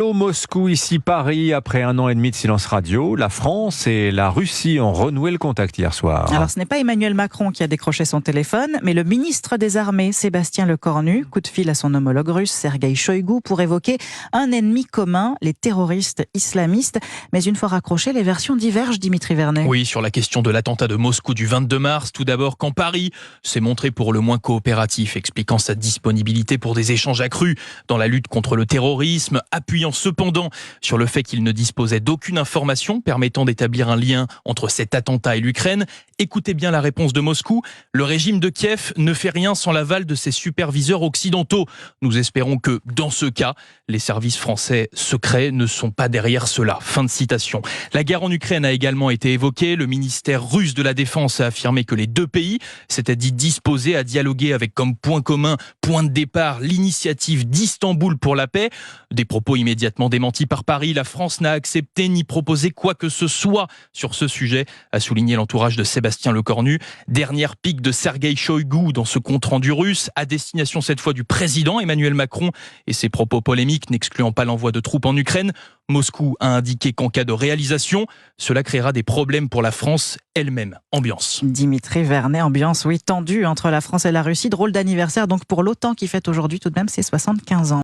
Au Moscou, ici Paris, après 1 an et demi de silence radio, la France et la Russie ont renoué le contact hier soir. Alors ce n'est pas Emmanuel Macron qui a décroché son téléphone, mais le ministre des Armées, Sébastien Lecornu, coup de fil à son homologue russe, Sergueï Shoïgu, pour évoquer un ennemi commun, les terroristes islamistes. Mais une fois raccrochées, les versions divergent, Dimitri Vernet. Oui, sur la question de l'attentat de Moscou du 22 mars, tout d'abord quand Paris s'est montré pour le moins coopératif, expliquant sa disponibilité pour des échanges accrus dans la lutte contre le terrorisme, appuyant cependant sur le fait qu'il ne disposait d'aucune information permettant d'établir un lien entre cet attentat et l'Ukraine. Écoutez bien la réponse de Moscou. Le régime de Kiev ne fait rien sans l'aval de ses superviseurs occidentaux. Nous espérons que, dans ce cas, les services français secrets ne sont pas derrière cela. Fin de citation. La guerre en Ukraine a également été évoquée. Le ministère russe de la Défense a affirmé que les deux pays s'étaient dit disposés à dialoguer avec comme point commun, point de départ, l'initiative d'Istanbul pour la paix. Des propos immédiatement démentis par Paris. La France n'a accepté ni proposé quoi que ce soit sur ce sujet, a souligné l'entourage de Sébastien Lecornu. Dernière pique de Sergueï Shoïgu dans ce compte-rendu russe, à destination cette fois du président Emmanuel Macron et ses propos polémiques n'excluant pas l'envoi de troupes en Ukraine. Moscou a indiqué qu'en cas de réalisation, cela créera des problèmes pour la France elle-même. Ambiance. Dimitri Vernet, ambiance, oui, tendue entre la France et la Russie. Drôle d'anniversaire donc pour l'OTAN qui fête aujourd'hui tout de même ses 75 ans.